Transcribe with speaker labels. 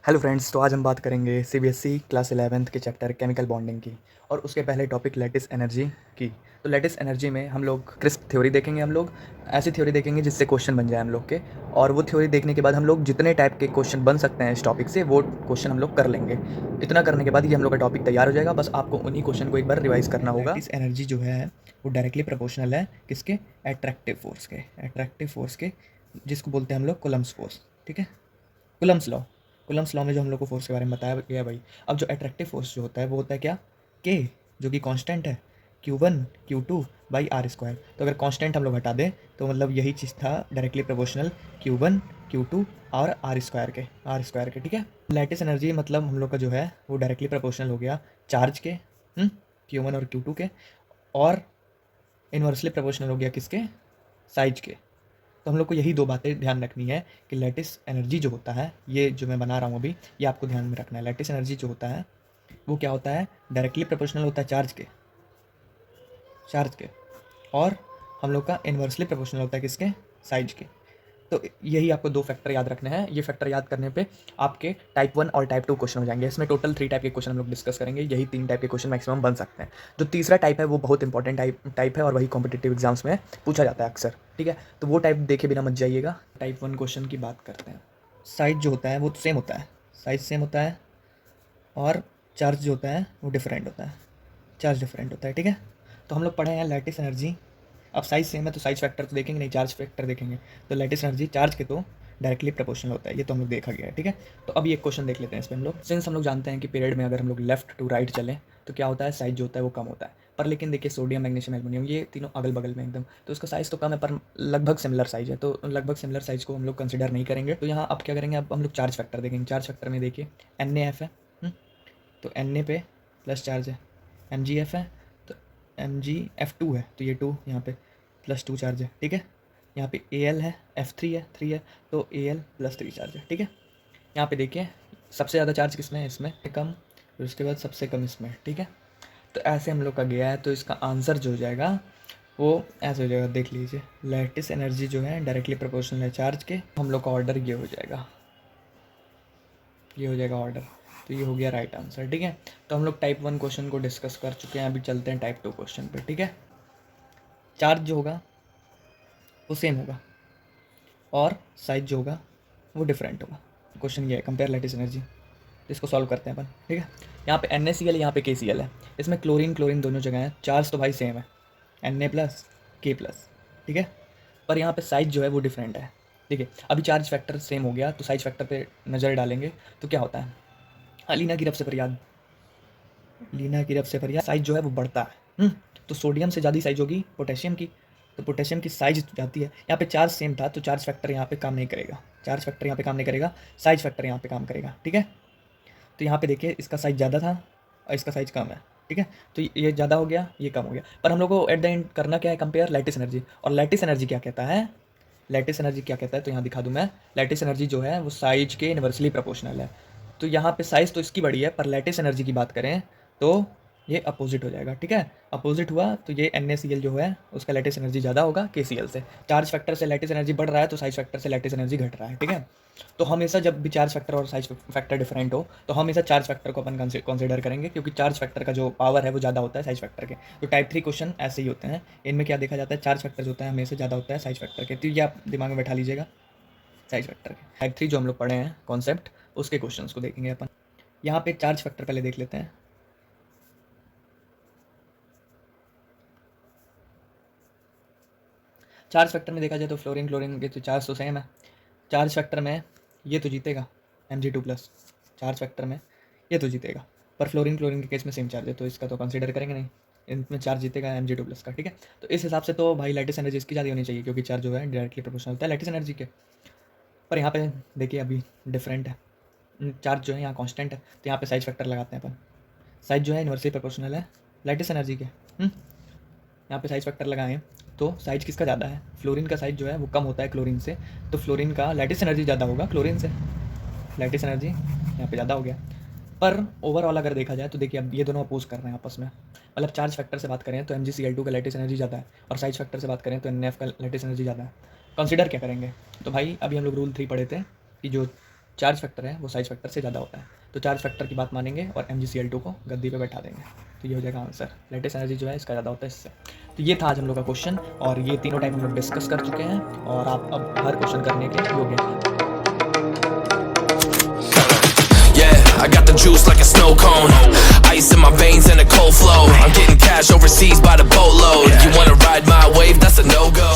Speaker 1: Hello friends, तो आज हम बात करेंगे सीबीएसई क्लास 11th के चैप्टर केमिकल बॉन्डिंग की। और उसके पहले टॉपिक लैटिस एनर्जी की। तो लैटिस एनर्जी में हम लोग क्रिस्प थ्योरी देखेंगे। हम लोग ऐसी थ्योरी देखेंगे जिससे क्वेश्चन बन जाए हम लोग के। और वो थ्योरी देखने के बाद हम लोग जितने टाइप के क्वेश्चन बन सकते हैं इस टॉपिक से वो क्वेश्चन हम लोग कर लेंगे। इतना करने के बाद ये हम लोग का टॉपिक तैयार हो जाएगा। बस आपको उन्हीं क्वेश्चन को एक बार रिवाइज करना होगा। लैटिस एनर्जी जो है वो डायरेक्टली प्रोपोर्शनल है किसके? अट्रैक्टिव फोर्स के, जिसको बोलते हैं हम लोग कूलम्ब्स फोर्स। ठीक है, कुलम्स लॉ में जो हम लोग को फोर्स के बारे में बताया गया भाई। अब जो अट्रैक्टिव फोर्स जो होता है वो होता है क्या? के, जो कि कांस्टेंट है, Q1 Q2 by are square. तो अगर कांस्टेंट हम लोग हटा दें तो मतलब यही चीज़ था डायरेक्टली प्रोपोर्शनल Q1 Q2 और आर स्क्वायर के। ठीक है, लैटिस एनर्जी मतलब हम लोग का जो है वो डायरेक्टली प्रोपोर्शनल हो गया चार्ज के, Q1 और Q2 के, और इन्वर्सली प्रोपोर्शनल हो गया किसके? साइज के। तो हम लोग को यही दो बातें ध्यान रखनी है कि लैटिस एनर्जी जो होता है, ये जो मैं बना रहा हूँ अभी, ये आपको ध्यान में रखना है। लैटिस एनर्जी जो होता है वो क्या होता है? डायरेक्टली प्रोपोर्शनल होता है चार्ज के, और हम लोग का इन्वर्सली प्रोपोर्शनल होता है किसके? साइज के। तो यही आपको दो फैक्टर याद रखने हैं। ये फैक्टर याद करने पे आपके टाइप 1 और टाइप 2 क्वेश्चन हो जाएंगे। इसमें टोटल 3 टाइप के क्वेश्चन हम लोग डिस्कस करेंगे। यही 3 टाइप के क्वेश्चन मैक्सिमम बन सकते हैं। जो तीसरा टाइप है वो बहुत इंपॉर्टेंट टाइप है और वही कॉम्पिटिटिव एग्जाम्स में पूछा जाता है अक्सर। ठीक है, तो वो टाइप देखे बिना मत जाइएगा। टाइप 1 क्वेश्चन की बात करते हैं। साइज जो होता है वो सेम होता है, साइज सेम होता है, और चार्ज जो होता है वो डिफरेंट होता है, चार्ज डिफरेंट होता है। ठीक है, तो हम लोग पढ़े हैं लैटिस एनर्जी। अब साइज सेम है तो साइज फैक्टर तो देखेंगे नहीं, चार्ज फैक्टर देखेंगे। तो लैटिस एनर्जी चार्ज के तो डायरेक्टली प्रोपोर्शनल होता है, ये तो हम लोग देखा गया है। ठीक है, तो अब ये क्वेश्चन देख लेते हैं इसमें हम लोग। सिंस हम लोग जानते हैं कि पीरियड में अगर हम लोग लेफ्ट टू राइट चलें तो क्या होता है? साइज जो होता है वो कम होता है। पर लेकिन देखिए, सोडियम मैग्नीशियम एल्युमिनियम ये तीनों अगल बगल में एकदम, तो इसका साइज़ तो कम है पर लगभग सिमिलर साइज है। तो लगभग सिमिलर साइज को हम लोग कंसिडर नहीं करेंगे। तो यहाँ अब क्या करेंगे? अब हम लोग चार्ज फैक्टर देखेंगे। चार्ज फैक्टर में देखिए NaF है, तो Na पे प्लस चार्ज है, Mgf है तो Mgf2 है, तो ये 2 यहाँ पे प्लस 2 चार्ज है। ठीक है, यहाँ पे Al है, F3 है तो Al प्लस 3 चार्ज है। ठीक है, यहाँ पे देखिए सबसे ज़्यादा चार्ज किसमें है? इसमें कम, फिर उसके बाद सबसे कम इसमें। ठीक है, तो ऐसे हम लोग का गया है। तो इसका आंसर जो हो जाएगा वो ऐसे हो जाएगा, देख लीजिए। लैटिस एनर्जी जो है डायरेक्टली प्रोपोर्शनल है चार्ज के। हम लोग का ऑर्डर ये हो जाएगा, ये हो जाएगा ऑर्डर। तो ये हो गया राइट आंसर। ठीक है, तो हम लोग टाइप 1 क्वेश्चन को डिस्कस कर चुके हैं। अभी चलते हैं टाइप 2 क्वेश्चन पे। ठीक है, चार्ज जो होगा वो सेम होगा और साइज जो होगा वो डिफरेंट होगा। क्वेश्चन ये है, कंपेयर लैटिस एनर्जी। इसको सॉल्व करते हैं अपन। ठीक है, यहाँ पे NaCl, यहाँ पे KCl है। इसमें क्लोरीन क्लोरीन दोनों जगह है। चार्ज तो भाई सेम है, Na प्लस K प्लस। ठीक है, पर यहाँ पे साइज जो है वो डिफरेंट है। देखिए अभी चार्ज फैक्टर सेम हो गया तो साइज फैक्टर पे नज़र डालेंगे तो क्या होता है? लीना की रफ से फरियाद साइज जो है वो बढ़ता है। तो सोडियम से ज़्यादा साइज होगी पोटेशियम की, तो पोटेशियम की साइज जाती है। यहाँ पे चार्ज सेम था तो चार्ज फैक्टर यहाँ पे काम नहीं करेगा, साइज फैक्टर यहाँ पे काम करेगा। ठीक है, तो यहाँ पे देखिए इसका साइज ज़्यादा था और इसका साइज कम है। ठीक है, तो ये ज़्यादा हो गया, ये कम हो गया। पर हम लोग को एट द एंड करना क्या है? Compare lattice energy. और लैटिस एनर्जी क्या कहता है? तो यहाँ दिखा दूँ मैं। लैटिस एनर्जी जो है वो साइज के इन्वर्सली प्रोपोर्शनल है। तो यहाँ पे साइज तो इसकी बड़ी है, पर लैटिस एनर्जी की बात करें तो ये अपोजिट हो जाएगा। ठीक है, अपोजिट हुआ तो ये NaCl जो है उसका लैटिस एनर्जी ज़्यादा होगा KCl से। चार्ज फैक्टर से लैटिस एनर्जी बढ़ रहा है तो साइज फैक्टर से लैटिस एनर्जी घट रहा है। ठीक है, तो हमेशा जब भी चार्ज फैक्टर और साइज फैक्टर डिफरेंट हो तो हमेशा चार्ज फैक्टर को अपन कंसिडर करेंगे, क्योंकि चार्ज फैक्टर का जो पावर है वो ज़्यादा होता है साइज फैक्टर के। तो टाइप 3 क्वेश्चन ऐसे ही होते हैं। इनमें क्या देखा जाता है? चार्ज फैक्टर जो होता है हमेशा ज़्यादा होता है साइज फैक्टर के। तो ये आप दिमाग में बैठा लीजिएगा, साइज फैक्टर के। टाइप 3 जो हम लोग पढ़े हैं कॉन्सेप्ट, उसके क्वेश्चन को देखेंगे अपन। यहाँ पे चार्ज फैक्टर पहले देख लेते हैं। चार्ज फैक्टर में देखा जाए तो फ्लोरीन क्लोरीन के तो चार्ज तो सेम है। चार्ज फैक्टर में ये तो जीतेगा Mg2+। चार्ज फैक्टर में ये तो जीतेगा, पर फ्लोरीन क्लोरीन के केस में सेम चार्ज है तो इसका तो कंसीडर करेंगे नहीं। इनमें चार्ज जीतेगा Mg2+ का। ठीक है, तो इस हिसाब से तो भाई लैटिस एनर्जी इसकी ज़्यादा होनी चाहिए, क्योंकि चार्ज जो है डायरेक्टली प्रोपोर्शनल होता है लैटिस एनर्जी के। पर यहाँ पे देखिए अभी डिफरेंट है, चार्ज जो है यहाँ कांस्टेंट है, तो यहाँ पे साइज फैक्टर लगाते हैं अपन। साइज जो है इन्वर्सली प्रोपोर्शनल है लैटिस एनर्जी के। यहाँ पे साइज फैक्टर लगाएं तो साइज किसका ज़्यादा है? फ्लोरीन का साइज जो है वो कम होता है क्लोरीन से, तो फ्लोरीन का लैटिस एनर्जी ज़्यादा होगा क्लोरीन से। लैटिस एनर्जी यहाँ पे ज़्यादा हो गया। पर ओवरऑल अगर देखा जाए तो देखिए अब ये दोनों अपोज कर रहे हैं आपस में। मतलब चार्ज फैक्टर से बात करें तो MgCl2 का लैटिस एनर्जी ज़्यादा है, और साइज फैक्टर से बात करें तो NF का लैटिस एनर्जी ज़्यादा है। कंसिडर क्या करेंगे? तो भाई अभी हम लोग रूल 3 पढ़े थे कि जो चार्ज फैक्टर है वो साइज फैक्टर से ज़्यादा होता है, तो चार्ज फैक्टर की बात मानेंगे और MgCl2 को गद्दी पे बैठा देंगे, तो ये हो जाएगा आंसर। लेटेस्ट एनर्जी जो है इसका ज़्यादा होता है इससे। तो ये था आज हम लोग का क्वेश्चन, और ये तीनों टाइप हम लोग डिस्कस कर चुके हैं, और आप अब हर क्वेश्चन करने के योग्य हैं।
Speaker 2: I got the juice like a snow cone, ice in my veins and a cold flow. I'm getting cash overseas by the boatload. You wanna ride my wave? That's a no-go.